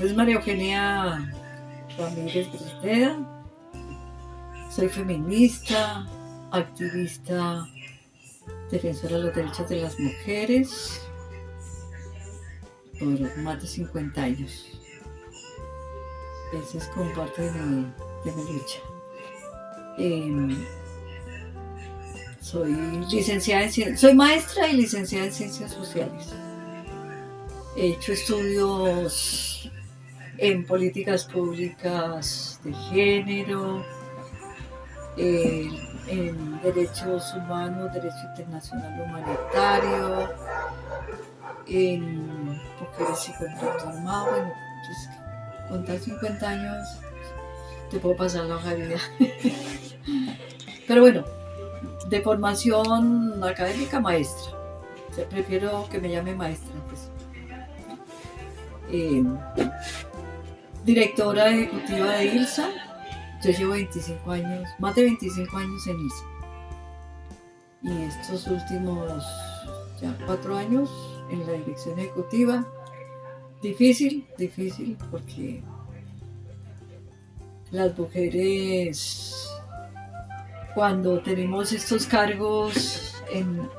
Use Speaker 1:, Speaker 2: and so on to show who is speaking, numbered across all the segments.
Speaker 1: nombre es María Eugenia Ramírez Brisneda. Soy feminista, activista, defensora de los derechos de las mujeres por más de 50 años. Esa es como parte de mi lucha. Soy maestra y licenciada en Ciencias Sociales. He hecho estudios en políticas públicas de género, en derechos humanos, derecho internacional humanitario, en mujeres y conflicto armado. Bueno, pues, contar 50 años te puedo pasar la hoja de vida. Pero bueno, de formación académica, maestra. O sea, prefiero que me llame maestra, pues. Directora ejecutiva de ILSA. Yo llevo 25 años, más de 25 años en ILSA. Y estos últimos ya 4 años en la dirección ejecutiva. Difícil, porque las mujeres, cuando tenemos estos cargos en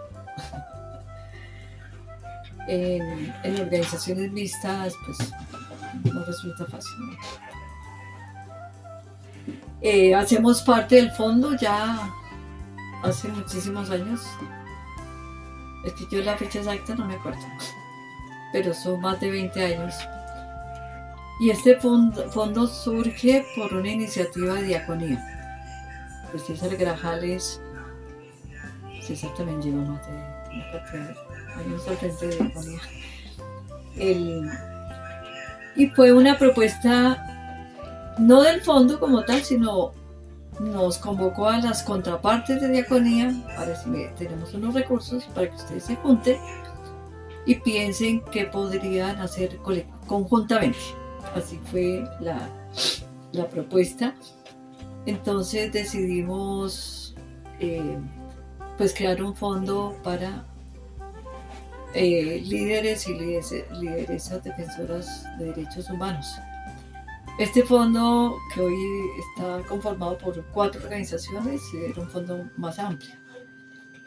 Speaker 1: organizaciones mixtas, pues no resulta fácil, ¿no? Hacemos parte del fondo ya hace muchísimos años. Es que yo la fecha exacta no me acuerdo, pero son más de 20 años. Y este fondo surge por una iniciativa de diaconía. Pues César Grajales, César también lleva más de una cantidad de años al frente de diaconía. Y fue una propuesta no del fondo como tal, sino nos convocó a las contrapartes de diaconía para decir, tenemos unos recursos para que ustedes se junten y piensen qué podrían hacer conjuntamente. Así fue la propuesta. Entonces decidimos pues crear un fondo para líderes y lideresas defensoras de derechos humanos. Este fondo, que hoy está conformado por 4 organizaciones, era un fondo más amplio.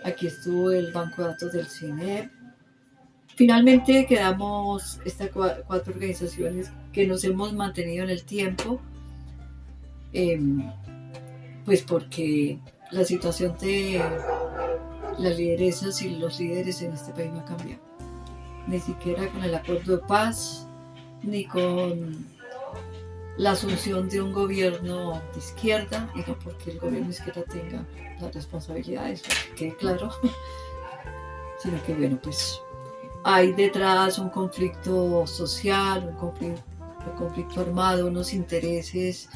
Speaker 1: Aquí estuvo el Banco de Datos del CINEP. Finalmente quedamos estas 4 organizaciones que nos hemos mantenido en el tiempo, pues porque la situación de las lideresas y los líderes en este país no ha cambiado. Ni siquiera con el acuerdo de paz, ni con la asunción de un gobierno de izquierda, y no porque el gobierno de izquierda tenga la responsabilidad, eso que quede claro, sino que bueno, pues hay detrás un conflicto social, un conflicto armado, unos intereses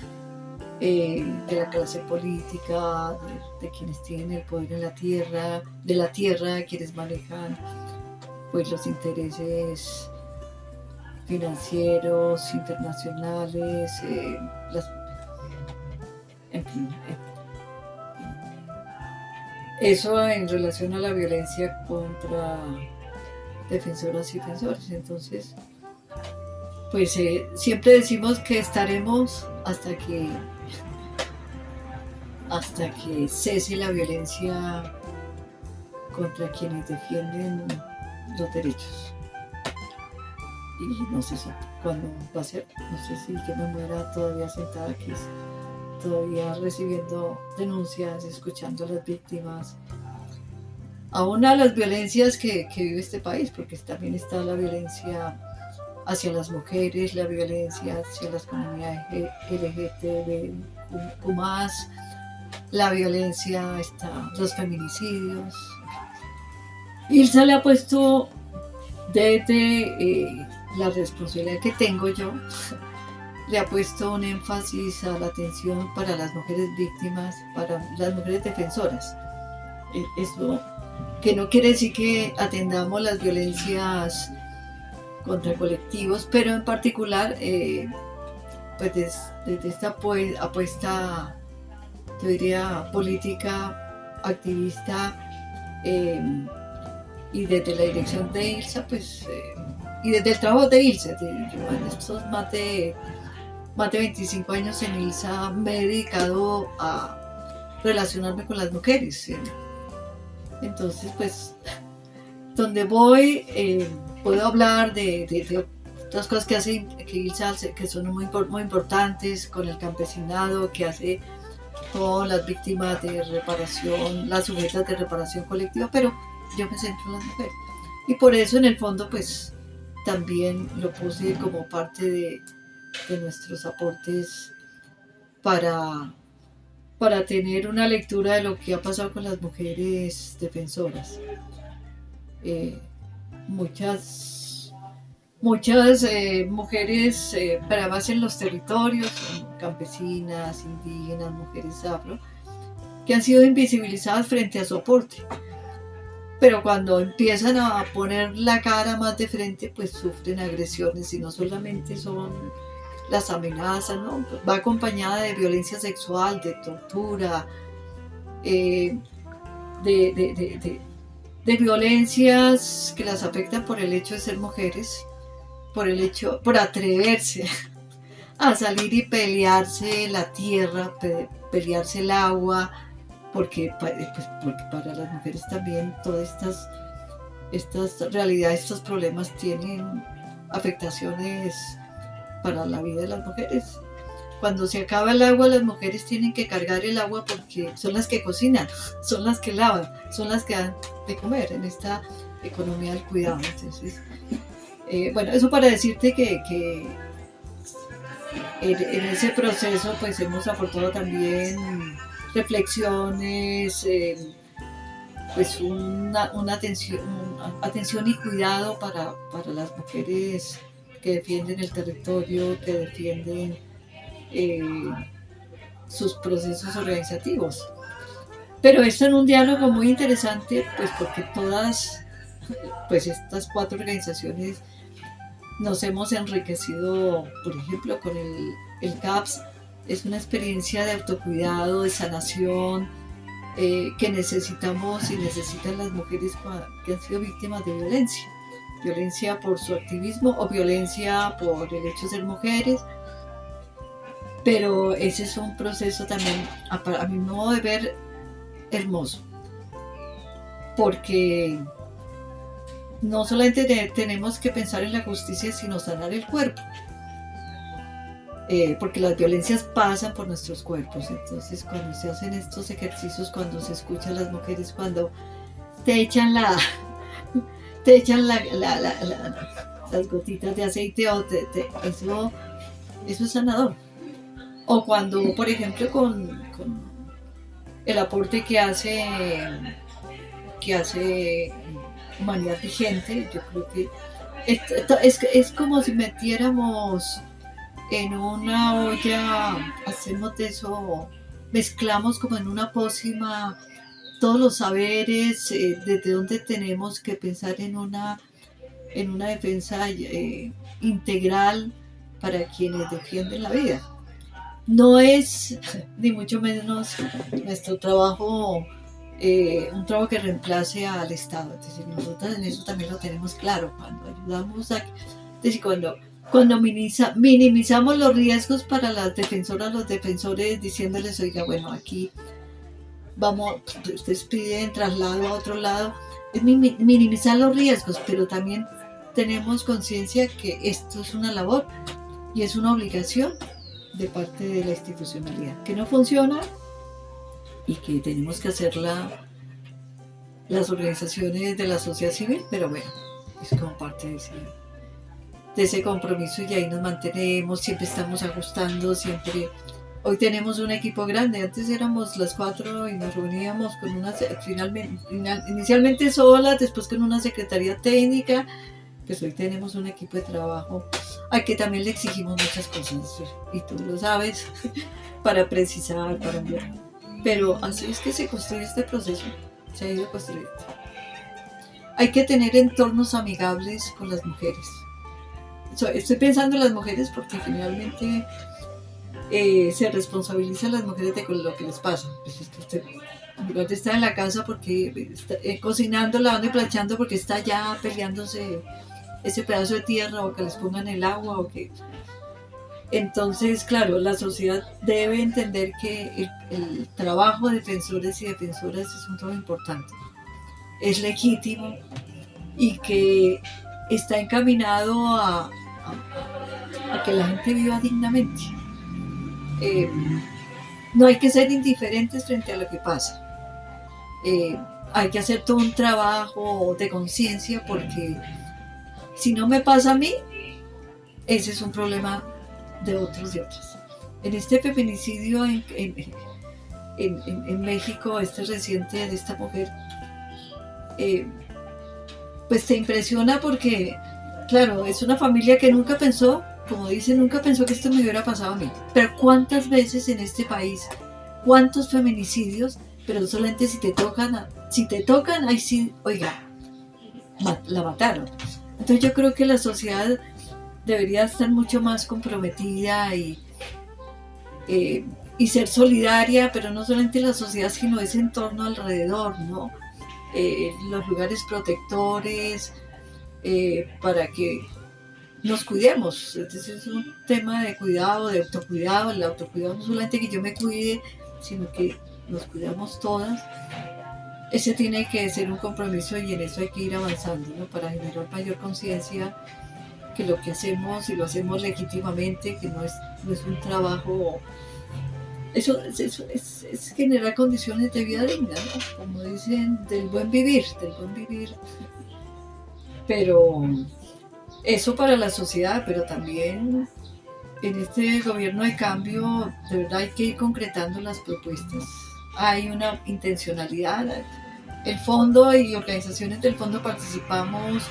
Speaker 1: de la clase política, de quienes tienen el poder en la tierra, de la tierra, quienes manejan pues los intereses financieros, internacionales, en fin. Eso en relación a la violencia contra defensoras y defensores. Entonces, pues siempre decimos que estaremos hasta que cese la violencia contra quienes defienden los derechos. Y no sé cuándo va a ser, no sé si yo me muera todavía sentada aquí, todavía recibiendo denuncias, escuchando a las víctimas, aún a las violencias que vive este país, porque también está la violencia hacia las mujeres, la violencia hacia las comunidades LGTBQ+, la violencia, los feminicidios. ILSA le ha puesto desde la responsabilidad que tengo yo, le ha puesto un énfasis a la atención para las mujeres víctimas, para las mujeres defensoras. Eso que no quiere decir que atendamos las violencias contra colectivos, pero en particular pues desde esta apuesta, yo diría, política, activista, y desde la dirección de ILSA, pues y desde el trabajo de ILSA, yo en estos más de 25 años en ILSA me he dedicado a relacionarme con las mujeres. ¿Sí? Entonces, pues, donde voy, puedo hablar de otras cosas que hace que ILSA hace, que son muy importantes, con el campesinado, que hace con las víctimas de reparación, las sujetas de reparación colectiva, pero yo me centro en las mujeres. Y por eso, en el fondo, pues, también lo puse como parte de nuestros aportes para tener una lectura de lo que ha pasado con las mujeres defensoras. Muchas mujeres, pero además en los territorios, campesinas, indígenas, mujeres afro, que han sido invisibilizadas frente a su aporte. Pero cuando empiezan a poner la cara más de frente, pues sufren agresiones, y no solamente son las amenazas, ¿no? Va acompañada de violencia sexual, de tortura, de violencias que las afectan por el hecho de ser mujeres, por atreverse a salir y pelearse la tierra, pelearse el agua, porque para las mujeres también todas estas realidades, estos problemas tienen afectaciones para la vida de las mujeres. Cuando se acaba el agua, las mujeres tienen que cargar el agua porque son las que cocinan, son las que lavan, son las que dan de comer en esta economía del cuidado. Entonces, bueno, eso para decirte que en ese proceso pues hemos aportado también reflexiones, pues una atención y cuidado para las mujeres que defienden el territorio, que defienden sus procesos organizativos. Pero esto en un diálogo muy interesante, pues porque todas, pues estas 4 organizaciones nos hemos enriquecido, por ejemplo, con el CAPS. Es una experiencia de autocuidado, de sanación, que necesitamos y necesitan las mujeres que han sido víctimas de violencia por su activismo o violencia por el hecho de ser mujeres. Pero ese es un proceso también, a mi modo de ver, hermoso, porque no solamente tenemos que pensar en la justicia, sino sanar el cuerpo, porque las violencias pasan por nuestros cuerpos. Entonces, cuando se hacen estos ejercicios, cuando se escuchan a las mujeres, cuando te echan las gotitas de aceite, eso es sanador. O cuando, por ejemplo, con el aporte que hace Humanidad Vigente, yo creo que es como si metiéramos en una olla, hacemos de eso, mezclamos como en una pócima todos los saberes, desde donde tenemos que pensar en una defensa integral para quienes defienden la vida. No es ni mucho menos nuestro trabajo un trabajo que reemplace al Estado. Es decir, nosotros en eso también lo tenemos claro. Cuando ayudamos es decir, cuando minimizamos los riesgos para las defensoras, los defensores, diciéndoles, oiga, bueno, aquí vamos, ustedes piden traslado a otro lado, es minimizar los riesgos, pero también tenemos conciencia que esto es una labor y es una obligación de parte de la institucionalidad, que no funciona y que tenemos que hacerla las organizaciones de la sociedad civil, pero bueno, es como parte de ese compromiso, y ahí nos mantenemos, siempre estamos ajustando, siempre. Hoy tenemos un equipo grande, antes éramos las 4 y nos reuníamos con inicialmente solas, después con una secretaría técnica. Pues hoy tenemos un equipo de trabajo al que también le exigimos muchas cosas, y tú lo sabes, para precisar, para enviar. Pero así es que se construye este proceso, se ha ido construyendo. Hay que tener entornos amigables con las mujeres. Estoy pensando en las mujeres porque finalmente se responsabiliza a las mujeres de lo que les pasa. Pues es que usted, en lugar de estar en la casa porque está, cocinando, lavando y planchando, porque está ya peleándose ese pedazo de tierra o que les pongan el agua o que... Entonces, claro, la sociedad debe entender que el trabajo de defensores y defensoras es un trabajo importante, es legítimo y que está encaminado a que la gente viva dignamente. No hay que ser indiferentes frente a lo que pasa. Hay que hacer todo un trabajo de conciencia porque si no me pasa a mí, ese es un problema de otros y otras. En este feminicidio en México, este reciente de esta mujer, pues te impresiona porque, claro, es una familia que nunca pensó, como dicen, nunca pensó que esto me hubiera pasado a mí. Pero ¿cuántas veces en este país, cuántos feminicidios, pero solamente si te tocan, ahí sí, oiga, la mataron. Entonces yo creo que la sociedad debería estar mucho más comprometida y ser solidaria, pero no solamente la sociedad, sino ese entorno alrededor, ¿no? Los lugares protectores, para que nos cuidemos. Entonces es un tema de cuidado, de autocuidado. El autocuidado no solamente que yo me cuide, sino que nos cuidamos todas. Ese tiene que ser un compromiso y en eso hay que ir avanzando, ¿no? Para generar mayor conciencia que lo que hacemos y lo hacemos legítimamente, que no es un trabajo. Eso es generar condiciones de vida digna, ¿no? Como dicen, del buen vivir. Pero eso para la sociedad, pero también en este gobierno de cambio, de verdad hay que ir concretando las propuestas. Hay una intencionalidad. El fondo y organizaciones del fondo participamos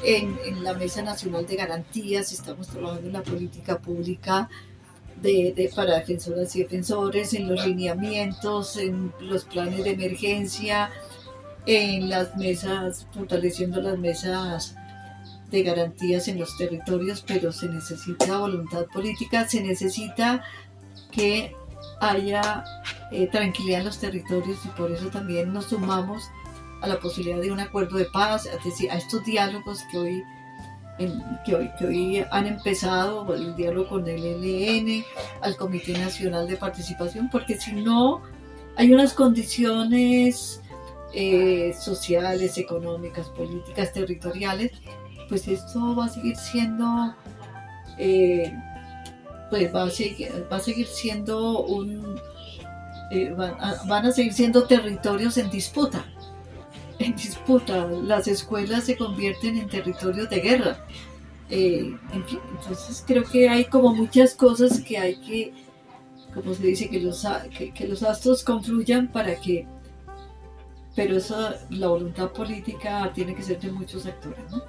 Speaker 1: en la Mesa Nacional de Garantías, estamos trabajando en la política pública para defensoras y defensores, en los lineamientos, en los planes de emergencia, en las mesas, fortaleciendo las mesas de garantías en los territorios, pero se necesita voluntad política, se necesita que haya tranquilidad en los territorios y por eso también nos sumamos a la posibilidad de un acuerdo de paz, es decir, a estos diálogos que hoy han empezado, el diálogo con el ELN, al Comité Nacional de Participación, porque si no hay unas condiciones sociales, económicas, políticas, territoriales, pues esto va a seguir siendo va a seguir siendo van a seguir siendo territorios en disputa. Las escuelas se convierten en territorios de guerra. En fin, entonces creo que hay como muchas cosas que hay que, como se dice, que los astros confluyan pero la voluntad política tiene que ser de muchos actores, ¿no?